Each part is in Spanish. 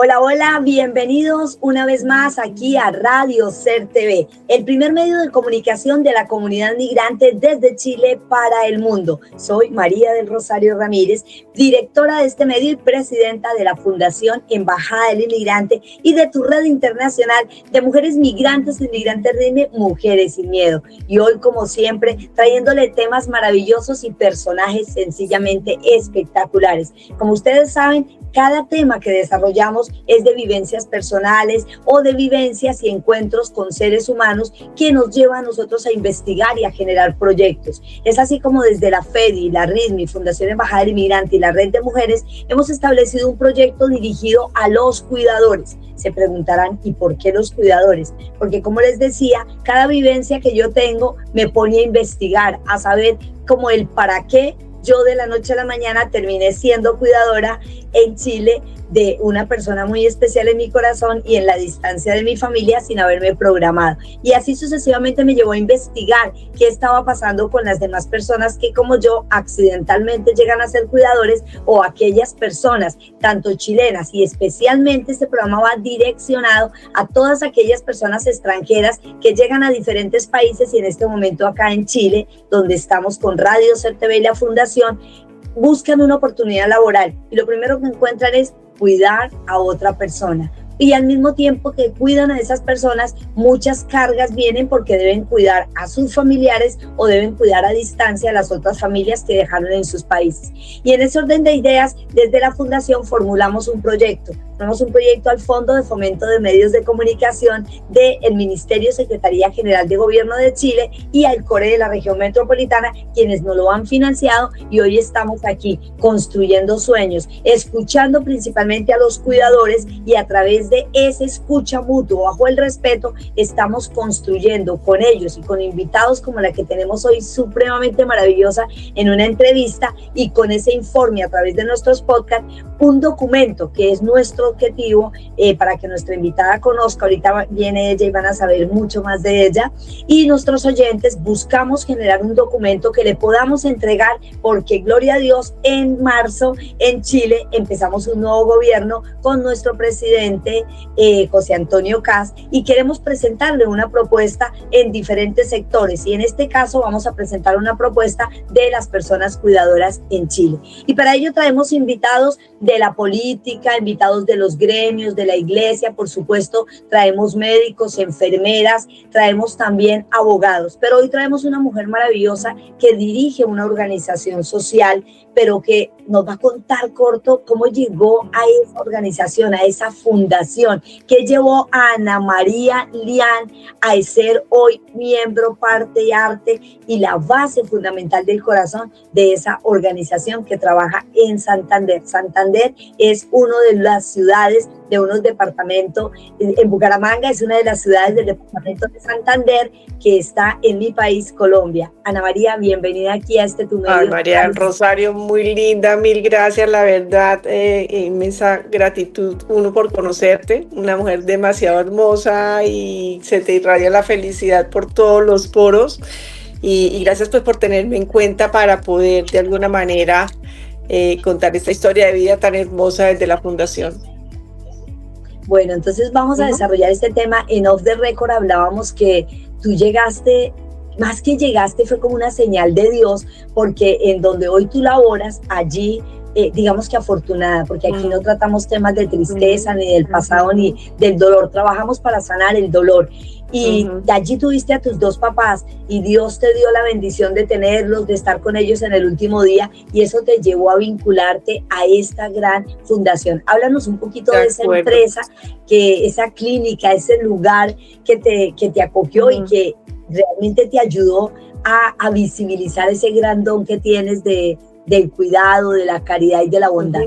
Hola, hola, bienvenidos una vez más aquí a Radio Ser TV, el primer medio de comunicación de la comunidad migrante desde Chile para el mundo. Soy María del Rosario Ramírez, directora de este medio y presidenta de la Fundación Embajada del Inmigrante y de tu red internacional de mujeres migrantes e inmigrantes de Mujeres Sin Miedo. Y hoy, como siempre, trayéndole temas maravillosos y personajes sencillamente espectaculares. Como ustedes saben, cada tema que desarrollamos es de vivencias personales o de vivencias y encuentros con seres humanos que nos llevan a nosotros a investigar y a generar proyectos. Es así como desde la FEDI, la RISMI, Fundación Embajada del Inmigrante y la Red de Mujeres hemos establecido un proyecto dirigido a los cuidadores. Se preguntarán, ¿y por qué los cuidadores? Porque, como les decía, cada vivencia que yo tengo me pone a investigar, a saber como el para qué yo de la noche a la mañana terminé siendo cuidadora en Chile de una persona muy especial en mi corazón y en la distancia de mi familia sin haberme programado. Y así sucesivamente me llevó a investigar qué estaba pasando con las demás personas que, como yo, accidentalmente llegan a ser cuidadores, o aquellas personas, tanto chilenas, y especialmente este programa va direccionado a todas aquellas personas extranjeras que llegan a diferentes países, y en este momento acá en Chile, donde estamos con Radio Ser TV y la Fundación, buscan una oportunidad laboral y lo primero que encuentran es cuidar a otra persona. Y al mismo tiempo que cuidan a esas personas, muchas cargas vienen porque deben cuidar a sus familiares o deben cuidar a distancia a las otras familias que dejaron en sus países. Y en ese orden de ideas, desde la Fundación formulamos un proyecto al Fondo de Fomento de Medios de Comunicación del Ministerio Secretaría General de Gobierno de Chile y al CORE de la región metropolitana, quienes nos lo han financiado, y hoy estamos aquí construyendo sueños, escuchando principalmente a los cuidadores, y a través de esa escucha mutua bajo el respeto estamos construyendo con ellos y con invitados como la que tenemos hoy, supremamente maravillosa, en una entrevista, y con ese informe a través de nuestros podcasts, un documento que es nuestro objetivo, para que nuestra invitada conozca. Ahorita viene ella y van a saber mucho más de ella, y nuestros oyentes buscamos generar un documento que le podamos entregar, porque gloria a Dios, en marzo en Chile empezamos un nuevo gobierno con nuestro presidente José Antonio Kast, y queremos presentarle una propuesta en diferentes sectores, y en este caso vamos a presentar una propuesta de las personas cuidadoras en Chile, y para ello traemos invitados de la política, invitados de los gremios, de la iglesia, por supuesto, traemos médicos, enfermeras, traemos también abogados, pero hoy traemos una mujer maravillosa que dirige una organización social, pero que nos va a contar corto cómo llegó a esa organización, a esa fundación, que llevó a Ana María Lian a ser hoy miembro, parte y arte y la base fundamental del corazón de esa organización que trabaja en Santander. Santander es una de las ciudades de unos departamentos, en Bucaramanga es una de las ciudades del departamento de Santander, que está en mi país, Colombia. Ana María, bienvenida aquí a tu medio. Ay, María del Rosario, muy linda, mil gracias, la verdad, inmensa gratitud, uno, por conocerte, una mujer demasiado hermosa y se te irradia la felicidad por todos los poros, y gracias pues por tenerme en cuenta para poder de alguna manera contar esta historia de vida tan hermosa desde la Fundación. Bueno, entonces vamos a desarrollar este tema. En Off the Record hablábamos que tú llegaste, más que llegaste, fue como una señal de Dios, porque en donde hoy tú laboras, allí, digamos que afortunada, porque aquí no tratamos temas de tristeza, ni del pasado, ni del dolor, trabajamos para sanar el dolor. Y de allí tuviste a tus dos papás, y Dios te dio la bendición de tenerlos, de estar con ellos en el último día, y eso te llevó a vincularte a esta gran fundación. Háblanos un poquito de esa empresa, esa clínica, ese lugar que te acogió y que realmente te ayudó a visibilizar ese gran don que tienes del cuidado, de la caridad y de la bondad.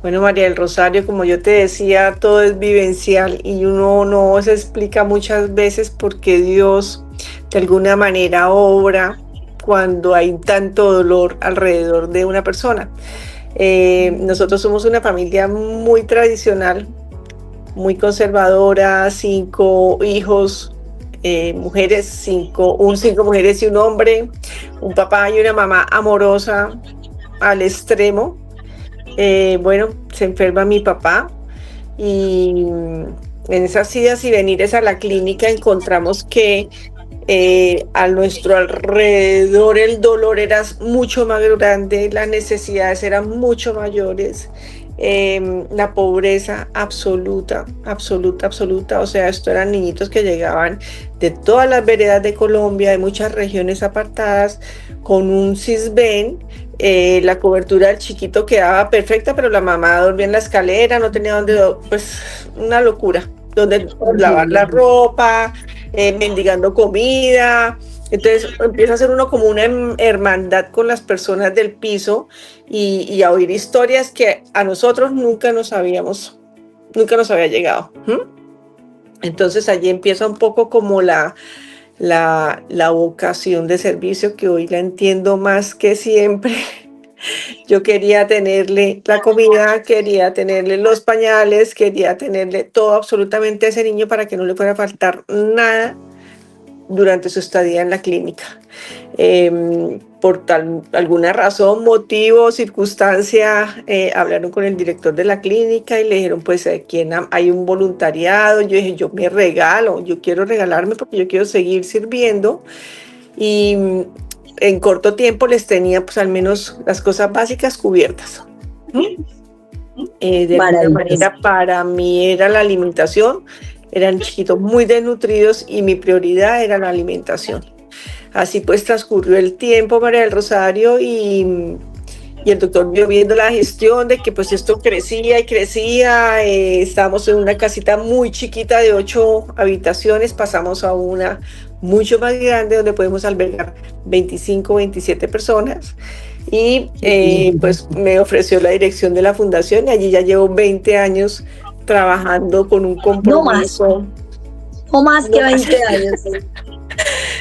Bueno, María del Rosario, como yo te decía, todo es vivencial y uno no se explica muchas veces por qué Dios de alguna manera obra cuando hay tanto dolor alrededor de una persona. Nosotros somos una familia muy tradicional, muy conservadora, 5 hijos, mujeres, 5 mujeres y un hombre, un papá y una mamá amorosa al extremo. Bueno, se enferma mi papá, y en esas idas y venires a la clínica encontramos que a nuestro alrededor el dolor era mucho más grande, las necesidades eran mucho mayores, la pobreza absoluta, absoluta, absoluta. O sea, esto eran niñitos que llegaban de todas las veredas de Colombia, de muchas regiones apartadas, con un CISBEN. La cobertura del chiquito quedaba perfecta, pero la mamá dormía en la escalera, no tenía donde, pues una locura, donde lavar la ropa, mendigando comida. Entonces empieza a ser uno como una hermandad con las personas del piso y a oír historias que a nosotros nunca nos había llegado. Entonces allí empieza un poco como la vocación de servicio, que hoy la entiendo más que siempre. Yo quería tenerle la comida, quería tenerle los pañales, quería tenerle todo absolutamente a ese niño para que no le fuera a faltar nada durante su estadía en la clínica. Por alguna razón, motivo, circunstancia, hablaron con el director de la clínica y le dijeron, pues aquí hay un voluntariado. Yo dije, yo me regalo, yo quiero regalarme porque yo quiero seguir sirviendo. Y en corto tiempo les tenía pues al menos las cosas básicas cubiertas. De alguna manera para mí era la alimentación. Eran chiquitos muy desnutridos y mi prioridad era la alimentación. Así pues transcurrió el tiempo, María del Rosario, y el doctor vio viendo la gestión de que pues esto crecía y crecía. Estábamos en una casita muy chiquita de 8 habitaciones, pasamos a una mucho más grande donde podemos albergar 25, 27 personas. Y pues me ofreció la dirección de la fundación y allí ya llevo 20 años trabajando con un compromiso. No más que 20 años.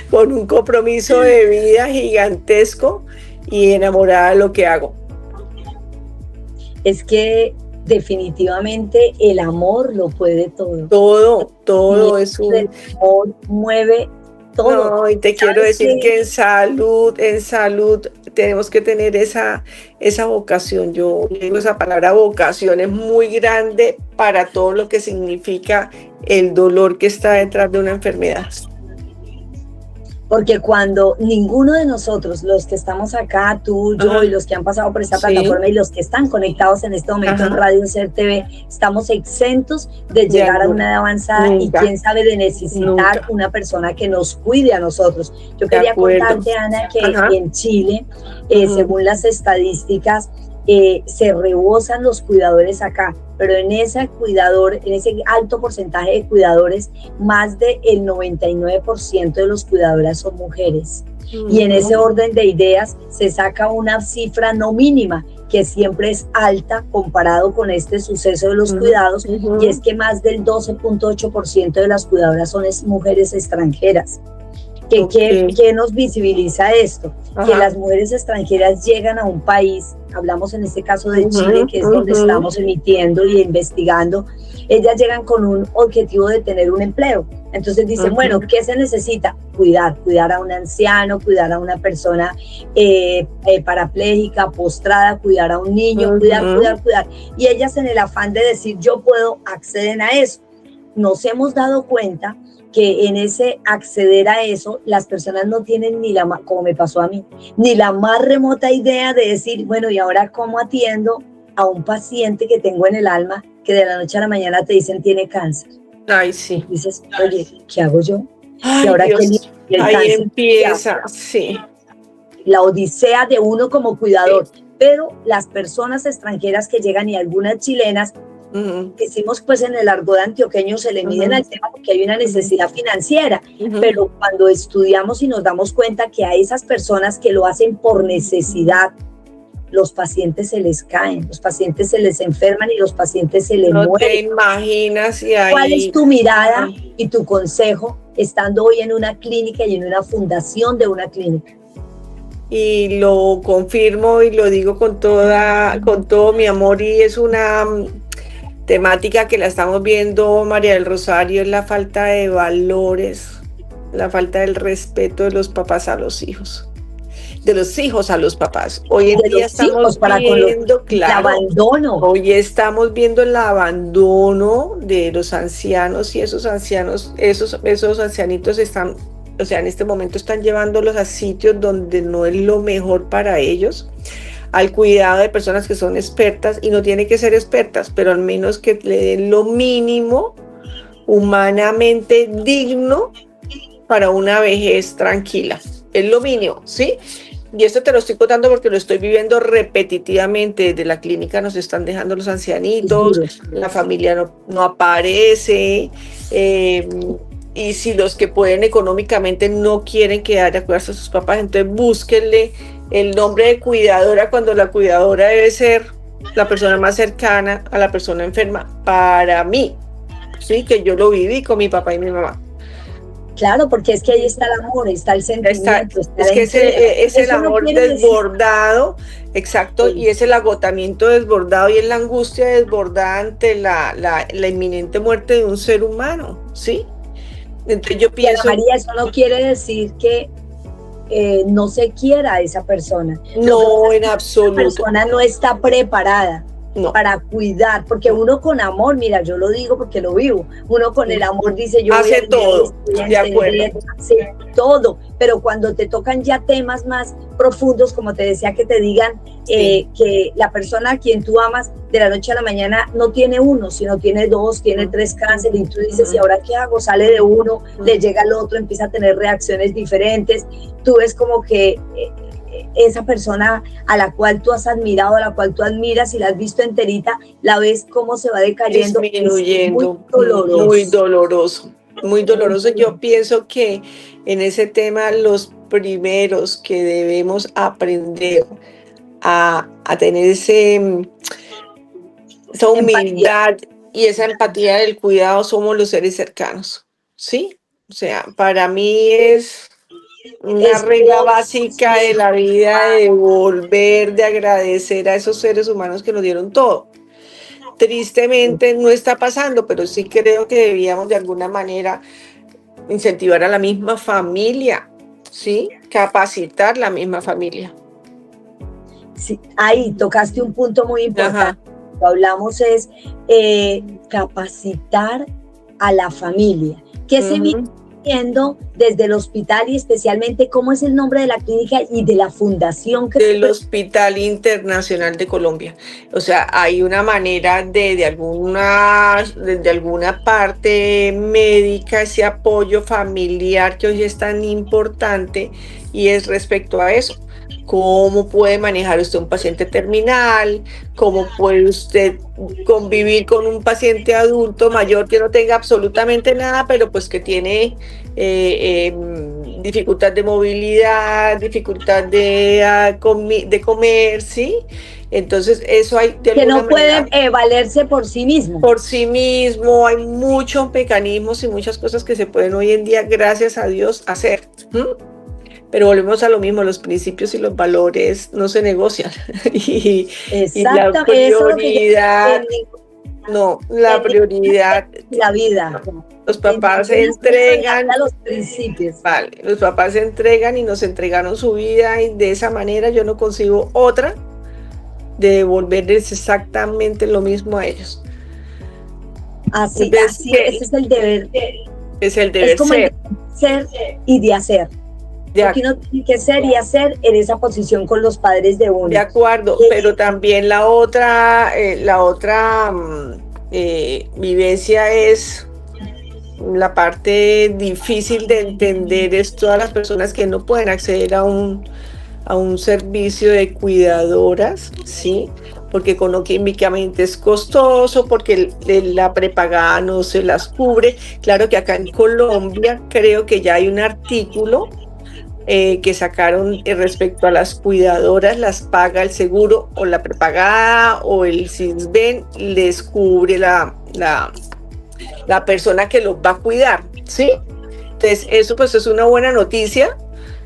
Con un compromiso de vida gigantesco y enamorada de lo que hago. Es que definitivamente el amor lo puede todo. Todo es un... El amor mueve todo. No, y te quiero decir que en salud tenemos que tener esa vocación. Yo digo, esa palabra vocación es muy grande para todo lo que significa el dolor que está detrás de una enfermedad. Porque cuando ninguno de nosotros, los que estamos acá, tú, yo y los que han pasado por esta plataforma y los que están conectados en este momento en Radio Ser TV, estamos exentos de llegar a una edad avanzada y quién sabe de necesitar una persona que nos cuide a nosotros. Yo quería contarte, Ana, que en Chile, según las estadísticas, se rebosan los cuidadores acá, pero en ese alto porcentaje de cuidadores, más del 99% de los cuidadoras son mujeres. Y en ese orden de ideas se saca una cifra no mínima, que siempre es alta comparado con este suceso de los cuidados, y es que más del 12.8% de las cuidadoras son mujeres extranjeras. ¿Qué nos visibiliza esto? Que las mujeres extranjeras llegan a un país, hablamos en este caso de Chile, que es donde estamos emitiendo y investigando, ellas llegan con un objetivo de tener un empleo. Entonces dicen, bueno, ¿qué se necesita? Cuidar a un anciano, cuidar a una persona parapléjica, postrada, cuidar a un niño, cuidar. Y ellas, en el afán de decir yo puedo, acceden a eso. Nos hemos dado cuenta que en ese acceder a eso, las personas no tienen como me pasó a mí, ni la más remota idea de decir, bueno, ¿y ahora cómo atiendo a un paciente que tengo en el alma que de la noche a la mañana te dicen tiene cáncer? Ay, sí. Dices, oye, ¿qué hago yo? Ay, y ahora Dios, ahí empieza, sí. La odisea de uno como cuidador. Sí. Pero las personas extranjeras que llegan y algunas chilenas, decimos pues en el argot antioqueño se le miden al tema porque hay una necesidad financiera, pero cuando estudiamos y nos damos cuenta que a esas personas que lo hacen por necesidad, los pacientes se les caen, los pacientes se les enferman y los pacientes se les mueren. No te imaginas. Y ahí... ¿Cuál es tu mirada y tu consejo estando hoy en una clínica y en una fundación de una clínica? Y lo confirmo y lo digo con todo mi amor, y es una temática que la estamos viendo, María del Rosario, es la falta de valores, la falta del respeto de los papás a los hijos. de los hijos a los papás. Hoy en de día los hijos estamos para con los viendo, el claro, abandono. hoy estamos viendo el abandono de los ancianos y esos ancianos, esos ancianitos están, o sea, en este momento están llevándolos a sitios donde no es lo mejor para ellos, al cuidado de personas que son expertas y no tienen que ser expertas, pero al menos que le den lo mínimo humanamente digno para una vejez tranquila. Es lo mínimo, ¿sí? Y esto te lo estoy contando porque lo estoy viviendo repetitivamente. Desde la clínica nos están dejando los ancianitos, la familia no aparece, y si los que pueden económicamente no quieren quedar a cuidarse a sus papás, entonces búsquenle el nombre de cuidadora cuando la cuidadora debe ser la persona más cercana a la persona enferma. Para mí, sí, que yo lo viví con mi papá y mi mamá. Claro, porque es que ahí está el amor, está el sentimiento, está es la que entrega. es el Eso no amor quiere decir- desbordado, exacto, Sí. y es el agotamiento desbordado y es la angustia desbordada ante la inminente muerte de un ser humano, ¿sí? Entonces yo Pero pienso, María, eso no quiere decir que no se quiera a esa persona. Lo que no, en esa absoluto, persona no está preparada no. para cuidar, porque uno con amor, mira, yo lo digo porque lo vivo, uno con el amor dice, yo voy Hace a todo, voy a de acuerdo. entender, hace todo, pero cuando te tocan ya temas más profundos, como te decía, que te digan Sí. que la persona a quien tú amas de la noche a la mañana no tiene uno, sino tiene dos, tiene tres cánceres, y tú dices, ¿y ahora qué hago? Sale de uno, le llega al otro, empieza a tener reacciones diferentes, tú ves como que esa persona a la cual tú has admirado, a la cual tú admiras y la has visto enterita, la ves cómo se va decayendo. Disminuyendo, Es muy doloroso. muy doloroso, muy doloroso. Yo pienso que en ese tema los primeros que debemos aprender a tener esa humildad y esa empatía del cuidado somos los seres cercanos, ¿sí? O sea, para mí es una regla básica de la vida de volver, de agradecer a esos seres humanos que nos dieron todo. Tristemente no está pasando, pero sí creo que debíamos de alguna manera incentivar a la misma familia, ¿sí? Capacitar la misma familia. Sí, ahí tocaste un punto muy importante. Ajá. Lo que hablamos es capacitar a la familia. ¿Qué se viene haciendo desde el hospital y especialmente cómo es el nombre de la clínica y de la fundación? Del Hospital Internacional de Colombia. O sea, hay una manera de alguna parte médica, ese apoyo familiar que hoy es tan importante y es respecto a eso. ¿Cómo puede manejar usted un paciente terminal? ¿Cómo puede usted convivir con un paciente adulto mayor que no tenga absolutamente nada, pero pues que tiene dificultad de movilidad, dificultad de comer, ¿sí? Entonces eso hay de que no manera, puede valerse por sí mismo. Por sí mismo, hay muchos mecanismos y muchas cosas que se pueden hoy en día, gracias a Dios, hacer. Pero volvemos a lo mismo, los principios y los valores no se negocian. y la prioridad, la prioridad, la vida. Los papás se entregan, los principios. Vale, los papás se entregan y nos entregaron su vida y de esa manera yo no consigo otra de devolverles exactamente lo mismo a ellos. Así ese es el deber. Es el deber como ser. El ser y de hacer. Porque uno tiene que ser y hacer en esa posición con los padres de uno. De acuerdo, pero también la otra vivencia es la parte difícil de entender, es todas las personas que no pueden acceder a un servicio de cuidadoras, ¿sí? Porque económicamente es costoso, porque la prepagada no se las cubre. Claro que acá en Colombia creo que ya hay un artículo que sacaron respecto a las cuidadoras, las paga el seguro o la prepagada o el SISBEN, les cubre la persona que los va a cuidar, ¿sí? Entonces eso pues es una buena noticia,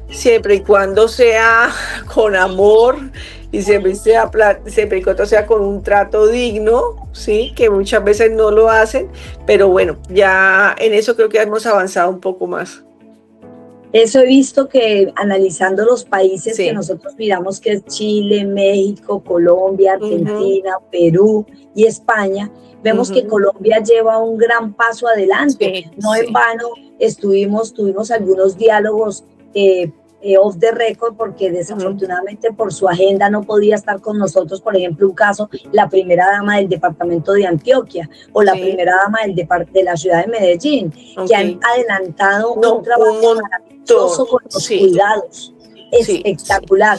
siempre y cuando sea con amor y siempre y cuando sea con un trato digno, ¿sí? Que muchas veces no lo hacen, pero bueno, ya en eso creo que hemos avanzado un poco más. Eso he visto que analizando los países que Sí. nosotros miramos, que es Chile, México, Colombia, Ujú, Argentina, Perú y España, vemos que ujú. Colombia lleva un gran paso adelante. Sí, No en sí. vano tuvimos algunos diálogos off the record porque Ujú, desafortunadamente por su agenda no podía estar con nosotros, por ejemplo, un caso, la primera dama del departamento de Antioquia o la sí, primera dama de la ciudad de Medellín, que han ok. adelantado un No, un trabajo montón. con los Sí, cuidados. sí, sí. Espectacular.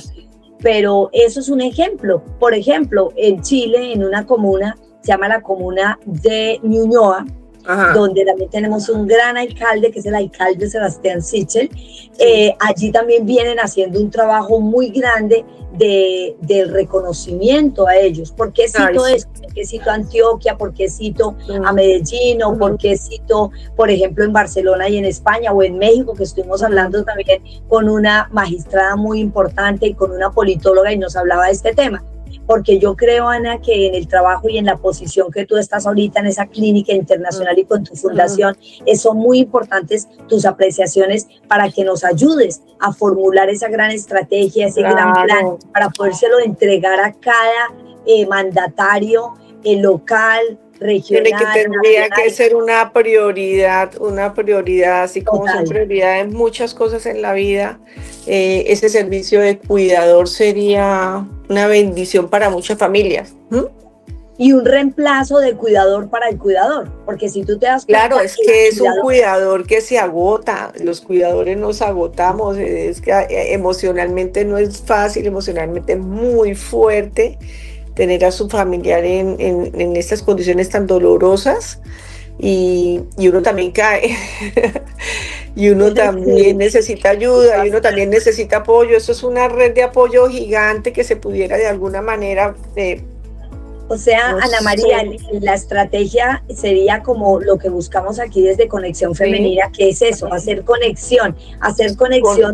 Pero eso es un ejemplo. Por ejemplo, en Chile, en una comuna, se llama la comuna de Ñuñoa, Ajá, donde también tenemos un gran alcalde, que es el alcalde Sebastián Sichel. sí. Allí también vienen haciendo un trabajo muy grande del reconocimiento a ellos. ¿Por qué Ay, cito sí. esto? ¿Por qué cito a Antioquia? ¿Por qué cito a Mm, Medellín? ¿O por ujú, qué cito, por ejemplo, en Barcelona y en España o en México, que estuvimos ujú. hablando también con una magistrada muy importante y con una politóloga y nos hablaba de este tema? Porque yo creo, Ana, que en el trabajo y en la posición que tú estás ahorita en esa clínica internacional y con tu Ujú. fundación, son muy importantes tus apreciaciones para que nos ayudes a formular esa gran estrategia, ese gran plan, Claro. para podérselo entregar a cada mandatario local, Tiene que, regional, tendría que nacional, ser una prioridad, así como son total. prioridades muchas cosas en la vida. Ese servicio de cuidador sería una bendición para muchas familias. ¿Mm? Y un reemplazo de cuidador para el cuidador, porque si tú te das Claro, cuenta, es el que es un cuidador, cuidador que se agota, los cuidadores nos agotamos, es que emocionalmente no es fácil, emocionalmente es muy fuerte tener a su familiar en estas condiciones tan dolorosas y uno también cae y uno también sí, necesita ayuda y uno también necesita apoyo. Eso es una red de apoyo gigante que se pudiera de alguna manera, o sea, no Ana María, sé, la estrategia sería como lo que buscamos aquí desde Conexión sí, Femenina, que es eso, hacer conexión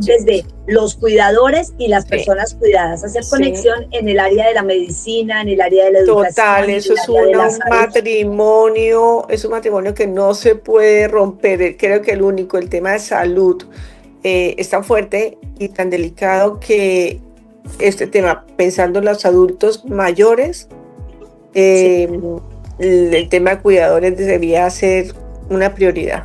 sí, desde los cuidadores y las sí, personas cuidadas, hacer sí. conexión en el área de la medicina, en el área de la Total, educación, en eso el es área de la un salud. matrimonio, es un matrimonio que no se puede romper. Creo que el tema de salud es tan fuerte y tan delicado que este tema, pensando en los adultos mayores, Sí. eh, el tema de cuidadores debería ser una prioridad.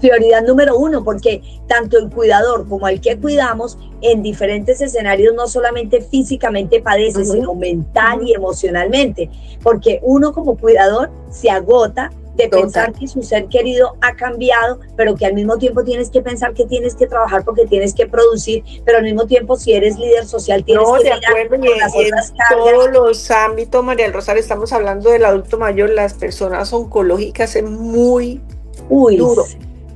Prioridad número uno, porque tanto el cuidador como el que cuidamos en diferentes escenarios no solamente físicamente padece, Ujú, sino mental ujú. y emocionalmente, porque uno como cuidador se agota de Total. pensar que su ser querido ha cambiado, pero que al mismo tiempo tienes que pensar que tienes que trabajar porque tienes que producir, pero al mismo tiempo si eres líder social tienes No, que de mirar acuerdo, por las y en otras cargas. todos los ámbitos, María del Rosario, estamos hablando del adulto mayor, las personas oncológicas es muy Uy, duro.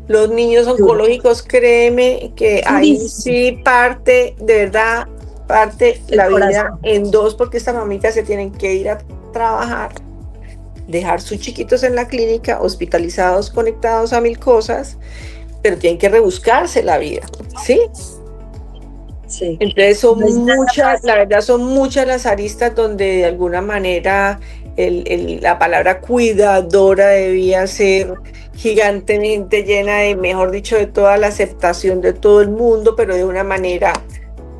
Los niños duro, oncológicos, créeme que ahí durísimo sí parte, de verdad, parte el la vida corazón. en dos, porque estas mamitas se tienen que ir a trabajar, dejar sus chiquitos en la clínica, hospitalizados, conectados a mil cosas, pero tienen que rebuscarse la vida, ¿sí? Sí, Entonces no es son nada muchas, la fácil. verdad son muchas las aristas donde de alguna manera la palabra cuidadora debía ser gigantemente llena de, mejor dicho, de toda la aceptación de todo el mundo, pero de una manera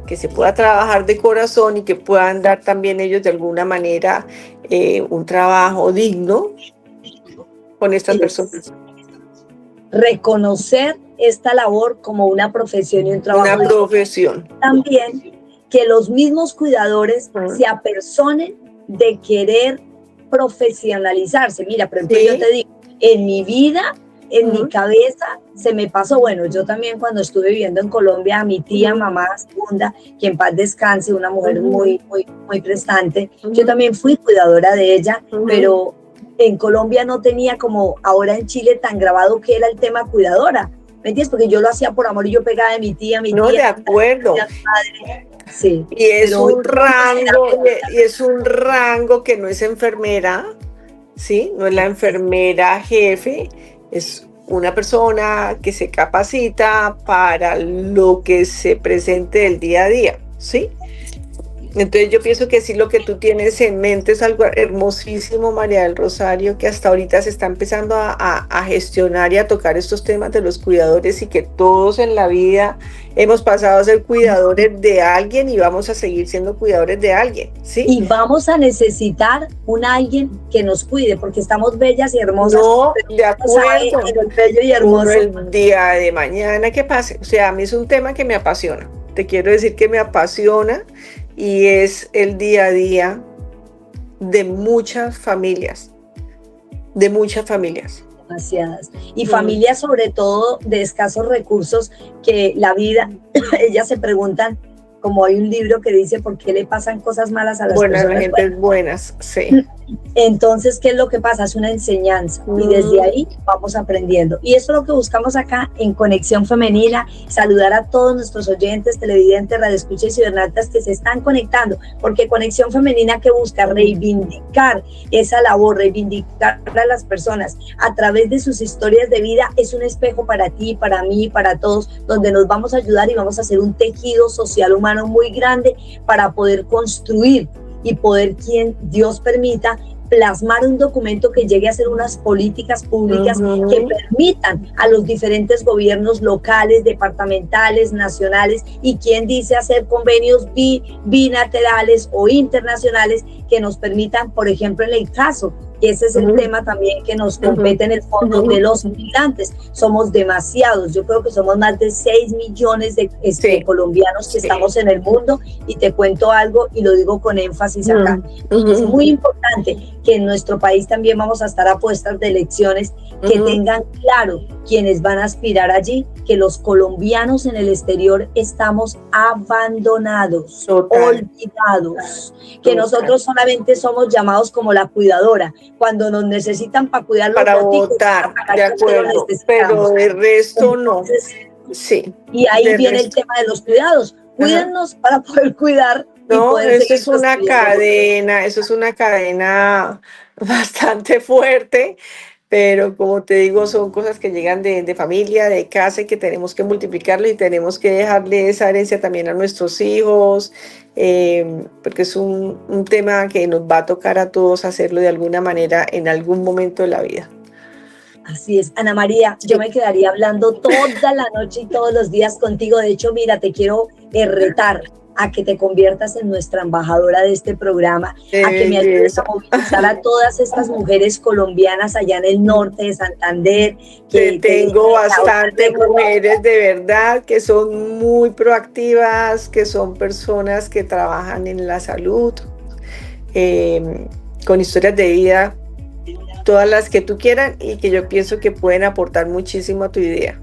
que se pueda trabajar de corazón y que puedan dar también ellos de alguna manera un trabajo digno con estas Sí, personas. reconocer esta labor como una profesión y un trabajo Una digno. profesión. También que los mismos cuidadores Ujú. se apersonen de querer profesionalizarse. Mira, por ejemplo, yo Sí. te digo, en mi vida, en mi Ujú, cabeza, se me pasó, bueno, yo también cuando estuve viviendo en Colombia, a mi tía, ujú, mamá segunda, que en paz descanse, una mujer ujú, muy prestante, yo ujú, también fui cuidadora de ella, ujú. pero en Colombia no tenía como ahora en Chile tan grabado que era el tema cuidadora. ¿Me entiendes? Porque yo lo hacía por amor y yo pegaba de mi No, de tía, acuerdo. sí, Y es pero hoy un uno se da rango, cuenta. y es un rango que no es enfermera, ¿sí? No es la enfermera jefe, es una persona que se capacita para lo que se presente el día a día, ¿sí? Entonces yo pienso que sí, lo que tú tienes en mente es algo hermosísimo, María del Rosario, que hasta ahorita se está empezando a gestionar y a tocar estos temas de los cuidadores, y que todos en la vida hemos pasado a ser cuidadores de alguien y vamos a seguir siendo cuidadores de alguien, ¿sí? Y vamos a necesitar alguien que nos cuide, porque estamos bellas y hermosas. No, de acuerdo. En el bello y hermoso. Uno el día de mañana que pase. O sea, a mí es un tema que me apasiona. Te quiero decir que me apasiona, y es el día a día de muchas familias. De muchas familias. Demasiadas. Y familias sobre todo de escasos recursos, que la vida, ellas se preguntan, como hay un libro que dice, ¿por qué le pasan cosas malas a las personas? La gente buenas, sí. Entonces, ¿qué es lo que pasa? Es una enseñanza, y desde ahí vamos aprendiendo. Y eso es lo que buscamos acá en Conexión Femenina: saludar a todos nuestros oyentes, televidentes, radioescuchas y cibernautas que se están conectando, porque Conexión Femenina, que busca reivindicar esa labor, reivindicar a las personas a través de sus historias de vida, es un espejo para ti, para mí, para todos, donde nos vamos a ayudar y vamos a hacer un tejido social humano muy grande para poder construir y poder, quien Dios permita, plasmar un documento que llegue a ser unas políticas públicas que permitan a los diferentes gobiernos locales, departamentales, nacionales, y quien dice hacer convenios bilaterales o internacionales que nos permitan, por ejemplo, en el caso, y ese es el tema también que nos compete en el fondo, de los migrantes. Somos demasiados, yo creo que somos más de 6 millones de colombianos que estamos en el mundo, y te cuento algo y lo digo con énfasis acá. Es muy importante que en nuestro país también vamos a estar a puestas de elecciones, que tengan claro quienes van a aspirar allí, que los colombianos en el exterior estamos abandonados, olvidados, que nosotros solamente somos llamados como la cuidadora, cuando nos necesitan para cuidar los para votar, de acuerdo, pero el resto no. Sí. Y ahí viene el tema de los cuidados. Cuídennos para poder cuidar. No, eso es una cadena bastante fuerte, pero como te digo, son cosas que llegan de familia, de casa, y que tenemos que multiplicarlo, y tenemos que dejarle esa herencia también a nuestros hijos, porque es un tema que nos va a tocar a todos hacerlo de alguna manera en algún momento de la vida. Así es, Ana María, yo me quedaría hablando toda la noche y todos los días contigo. De hecho, mira, te quiero retar a que te conviertas en nuestra embajadora de este programa, a que me ayudes a movilizar a todas estas mujeres colombianas allá en el norte de Santander. Que tengo bastantes mujeres de verdad que son muy proactivas, que son personas que trabajan en la salud, con historias de vida, todas las que tú quieras, y que yo pienso que pueden aportar muchísimo a tu idea.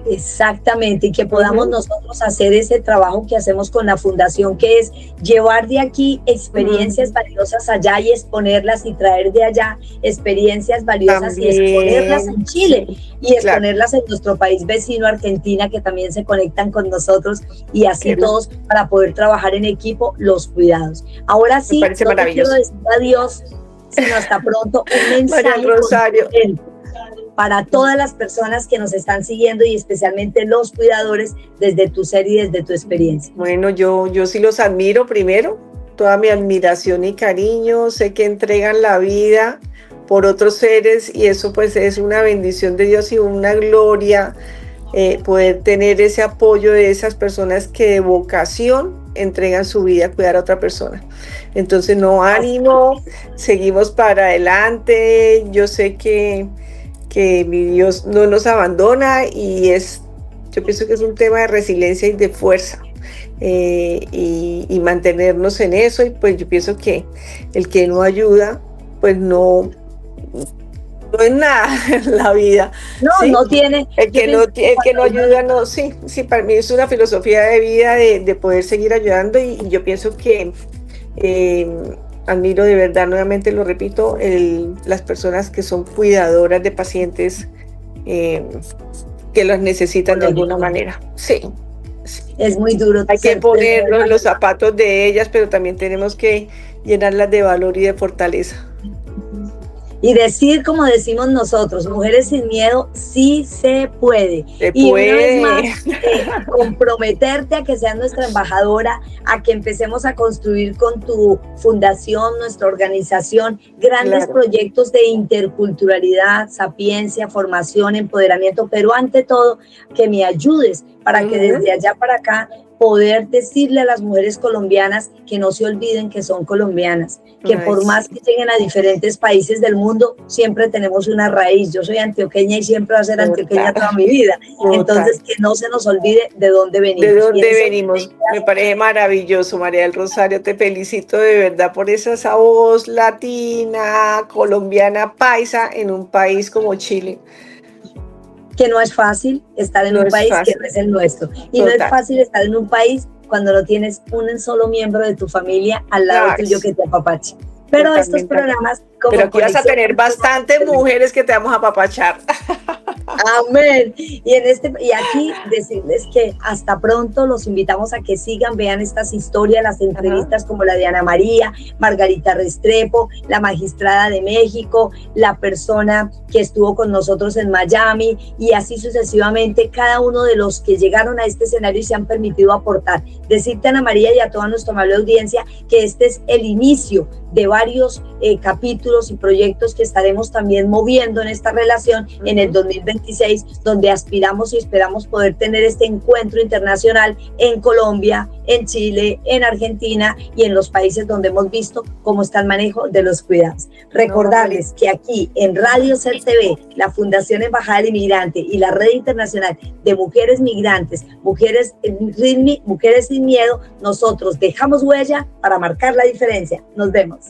Exactamente, y que podamos nosotros hacer ese trabajo que hacemos con la fundación, que es llevar de aquí experiencias valiosas allá y exponerlas, y traer de allá experiencias valiosas también, y exponerlas en Chile, y exponerlas en nuestro país vecino, Argentina, que también se conectan con nosotros, y así todos para poder trabajar en equipo los cuidados. Ahora sí, no te quiero decir adiós, sino hasta pronto. Un mensaje María Rosario, para todas las personas que nos están siguiendo, y especialmente los cuidadores, desde tu ser y desde tu experiencia. Bueno, yo sí los admiro primero, toda mi admiración y cariño. Sé que entregan la vida por otros seres, y eso pues es una bendición de Dios y una gloria, poder tener ese apoyo de esas personas que de vocación entregan su vida a cuidar a otra persona. Entonces, no, ánimo, seguimos para adelante. Yo sé que mi Dios no nos abandona, y yo pienso que es un tema de resiliencia y de fuerza, y mantenernos en eso. Y pues yo pienso que el que no ayuda, pues no es nada en la vida. No, ¿sí? No tiene. El que no ayuda, no, sí, para mí es una filosofía de vida de poder seguir ayudando, y yo pienso que admiro de verdad, nuevamente lo repito, las personas que son cuidadoras de pacientes que los necesitan de alguna manera. Sí. Es muy duro. Hay que ponernos en los zapatos de ellas, pero también tenemos que llenarlas de valor y de fortaleza. Y decir, como decimos nosotros, mujeres sin miedo, sí se puede. Se y puede. una vez más, comprometerte a que seas nuestra embajadora, a que empecemos a construir con tu fundación, nuestra organización, grandes proyectos de interculturalidad, sapiencia, formación, empoderamiento, pero ante todo, que me ayudes para que desde allá para acá poder decirle a las mujeres colombianas que no se olviden que son colombianas, que por más que lleguen a diferentes países del mundo, siempre tenemos una raíz. Yo soy antioqueña y siempre voy a ser antioqueña toda mi vida. Entonces, que no se nos olvide de dónde venimos. ¿De dónde venimos? Me parece maravilloso, María del Rosario. Te felicito de verdad por esa voz latina, colombiana, paisa en un país como Chile. Que no es fácil estar en un país que no es el nuestro. Y no es fácil estar en un país cuando no tienes un solo miembro de tu familia al lado tuyo que te apapache. Pero estos programas... Pero aquí vas a tener bastantes mujeres que te vamos a apapachar. Amén. Y aquí decirles que hasta pronto, los invitamos a que sigan, vean estas historias, las entrevistas como la de Ana María, Margarita Restrepo, la magistrada de México, la persona que estuvo con nosotros en Miami, y así sucesivamente, cada uno de los que llegaron a este escenario y se han permitido aportar. Decirte, Ana María, y a toda nuestra amable audiencia, que este es el inicio de varios capítulos y proyectos que estaremos también moviendo en esta relación en el 2026, donde aspiramos y esperamos poder tener este encuentro internacional en Colombia, en Chile, en Argentina y en los países donde hemos visto cómo está el manejo de los cuidados. Recordarles que aquí en Radio Ser TV, la Fundación Embajada del Inmigrante y la Red Internacional de Mujeres Migrantes, Mujeres sin Miedo, nosotros dejamos huella para marcar la diferencia. Nos vemos.